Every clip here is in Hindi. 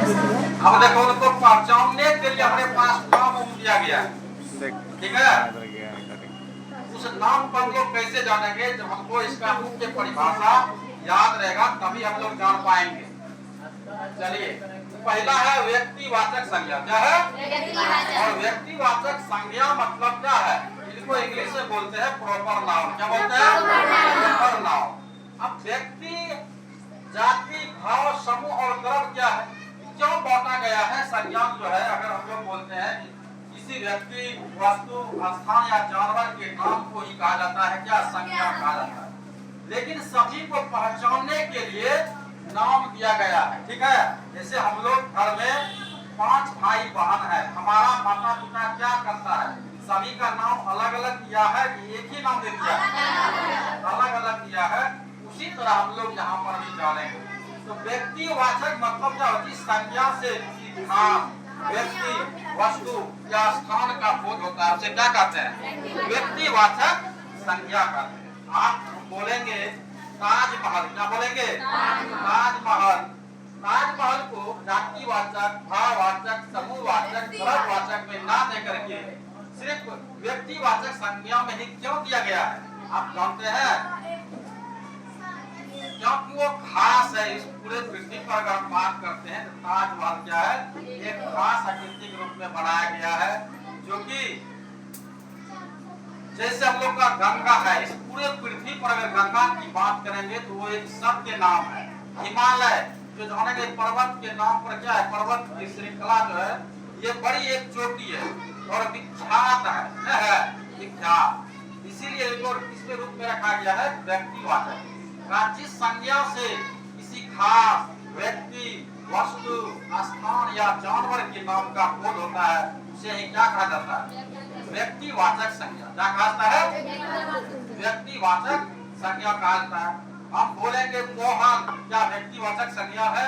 अब देखो उनको पहचानने के लिए हमारे पास नाम दिया गया है, ठीक है। उस नाम पर हम लोग कैसे जानेंगे? जब हमको इसका मुख्य परिभाषा याद रहेगा तभी हम लोग जान पाएंगे। चलिए, पहला है व्यक्तिवाचक संज्ञा। क्या है? और व्यक्तिवाचक संज्ञा मतलब क्या है? इसको इंग्लिश में बोलते हैं प्रॉपर नाउन। क्या बोलते हैं? Proper noun. अब व्यक्ति, जाति, भाव, समूह और द्रव्य क्या है, क्यों बांटा गया है? संज्ञा जो है, अगर हम लोग बोलते हैं किसी व्यक्ति, वस्तु, स्थान या जानवर के नाम को ही कहा जाता है क्या? संज्ञा कहा जाता है। लेकिन सभी को पहचानने के लिए नाम दिया गया है, ठीक है। जैसे हम लोग घर में 5 भाई बहन है, हमारा माता पिता क्या करता है? सभी का नाम अलग अलग दिया है कि एक ही नाम दे दिया है? अलग अलग दिया है। उसी तरह हम लोग यहाँ पर भी जानेंगे। तो व्यक्तिवाचक मतलब क्या होती है? संज्ञा से किसी नाम, व्यक्ति, वस्तु या स्थान का बोध होता है, उसे क्या कहते हैं? व्यक्तिवाचक संज्ञा कहते हैं। आप बोलेंगे ताजमहल, क्या बोलेंगे? ताजमहल। ताजमहल को जातिवाचक, भाववाचक, समूहवाचक, द्रव्यवाचक में ना देकर के सिर्फ व्यक्तिवाचक संज्ञा में ही क्यों दिया गया है? आप जानते हैं? क्योंकि वो खास है। इस पूरे पृथ्वी पर अगर हम बात करते हैं तो ताजमहल क्या है? एक खास आकृति के रूप में बनाया गया है, जो कि जैसे हम लोग का गंगा है। इस पूरे पृथ्वी पर अगर गंगा की बात करेंगे तो वो एक शब्द के नाम है। हिमालय जो जानेंगे पर्वत के नाम पर क्या है? पर्वत की श्रृंखला जो है ये बड़ी एक चोटी है और विख्यात है, विख्यात। इसीलिए इसको किसके रूप में रखा गया है? व्यक्तिवाचक। जिस संज्ञा से किसी खास व्यक्ति, वस्तु, स्थान या जानवर के नाम का बोध होता है उसे ही क्या कहा जाता है? व्यक्तिवाचक संज्ञा। क्या कहता है? व्यक्तिवाचक संज्ञा कहा जाता है। हम बोलेंगे मोहन, क्या व्यक्तिवाचक संज्ञा है?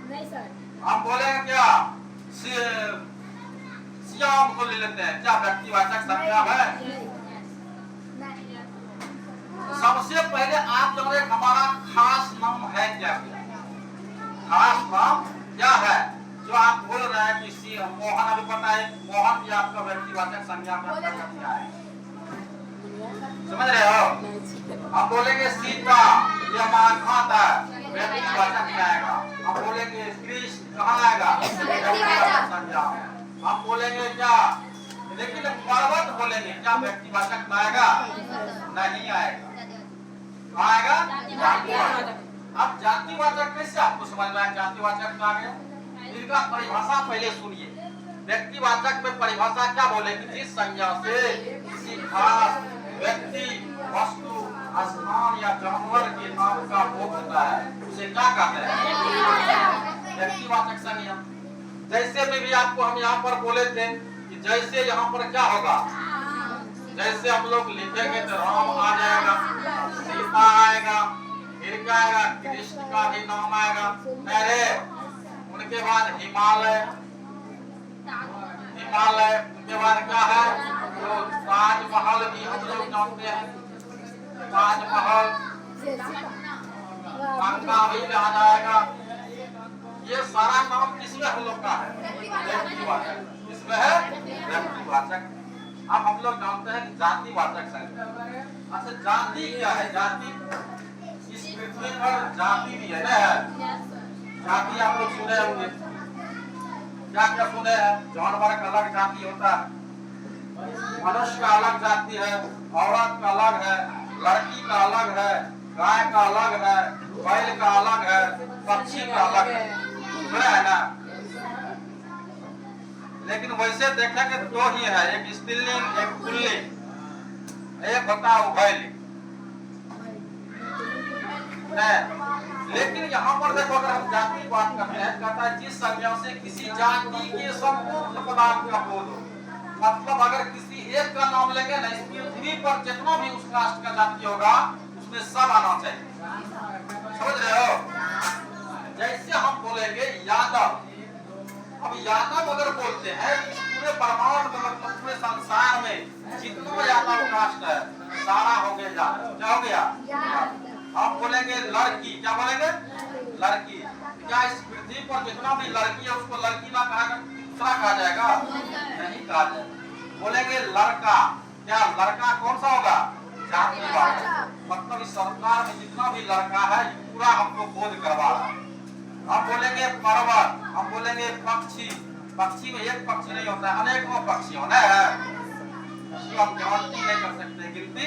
नहीं सर। हम बोलेंगे क्या श्याम को ले लेते हैं, क्या व्यक्तिवाचक संज्ञा है? सबसे पहले आप जाने हमारा खास नाम है क्या? खास नाम क्या है जो आप बोल रहे हैं कि मोहन? अभी पता है मोहन भी आपका व्यक्तिवाचक संज्ञा में क्या है? समझ रहे हो? हम बोलेंगे सीता, ये माता, व्यक्तिवाचक में आएगा। हम बोलेंगे कृष्ण, कहाँ आएगा? व्यक्तिवाचक संज्ञा। हम बोलेंगे क्या, लेकिन पर्वत बोलेंगे, क्या व्यक्तिवाचक में आएगा? नहीं आएगा। आएगा जातिवाचक। अब जातिवाचक कैसे आपको समझ में आया? जातिवाचक में आ गया। इनका परिभाषा पहले सुनिए। व्यक्तिवाचक में परिभाषा क्या बोले कि जिस संज्ञा से किसी खास व्यक्ति, वस्तु, स्थान या जानवर के नाम का बोध होता है उसे क्या कहते हैं? व्यक्तिवाचक संज्ञा। जैसे में भी आपको हम यहाँ पर बोले थे कि जैसे यहाँ पर क्या होगा? जैसे हम लोग लिखेंगे तो राम आ जाएगा, सीता आएगा, फिर क्या आएगा? कृष्ण का भी नाम आएगा। अरे उनके बाद हिमालय, हिमालय उनके बाद क्या है? तो ताजमहल भी हम लोग जानते हैं, ताजमहल। गंगा भी आ जाएगा। ये सारा नाम किसमें हम लोग का है? व्यक्तिवाचक। इसमें है व्यक्तिवाचक। अब हम लोग जानते हैं जातिवाचक संज्ञा। अच्छा, जाति क्या है? जाति, इस पृथ्वी पर जाति भी है ना? जाति आप लोग सुने होंगे, क्या क्या सुने हैं? जानवर का अलग जाति होता है, मनुष्य का अलग जाति है, औरत का अलग है, लड़की का अलग है, गाय का अलग है, बैल का अलग है, पक्षी का अलग है, सुना है ना? लेकिन वैसे देखेंगे तो दो ही है, एक स्त्रीलिंग, एक पुल्लिंग, एक होता है उभयलिंग। लेकिन यहाँ पर देखो, अगर हम जाति की बात करते हैं, कहता है जिस संज्ञा से किसी जाति के संपूर्ण पदार्थ का बोध हो। मतलब अगर किसी एक का नाम लेंगे ना, इस पृथ्वी पर जितना भी उस कास्ट का जाति होगा उसमें सब आना चाहिए। समझ रहे हो? जैसे हम बोलेंगे यादव। अब यादव अगर बोलते हैं इस पूरे ब्रह्मांड में, मतलब पूरे संसार में जितना यादव कास्ट है सारा हो गया यादव। क्या हो गया? हम बोलेंगे लड़की, क्या बोलेंगे? लड़की। क्या इस पृथ्वी पर जितना भी लड़की है उसको लड़की ना कहा दूसरा कहा जाएगा? नहीं कहा जाएगा। बोलेंगे लड़का, क्या लड़का कौन सा होगा? जातिवाचक। मतलब इस संसार में जितना भी लड़का है पूरा हमको बोध करवा रहा है। हम बोलेंगे पर्वत, हम बोलेंगे पक्षी, पक्षी में एक पक्षी नहीं होता है, अनेकों पक्षी होना है। इसको हम गिनती नहीं कर सकते, गिनती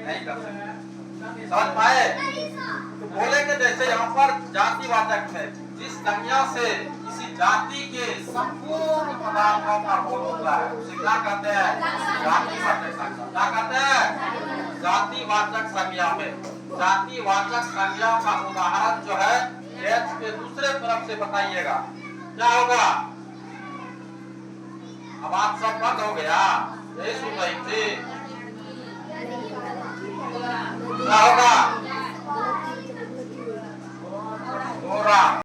नहीं कर सकते। समझ पाए? तो बोलेंगे जैसे यहाँ पर जातिवाचक है, जिस संज्ञा से किसी जाति के संपूर्ण पदार्थों का बोध होता है उसे क्या कहते हैं? जातिवाचक संज्ञा। क्या कहते हैं? जातिवाचक संज्ञा में जातिवाचक संज्ञा का उदाहरण जो है एच के दूसरे तरफ से बताइएगा, क्या होगा? अब आप सब बंद हो गया, यही सुन रही थी, क्या होगा?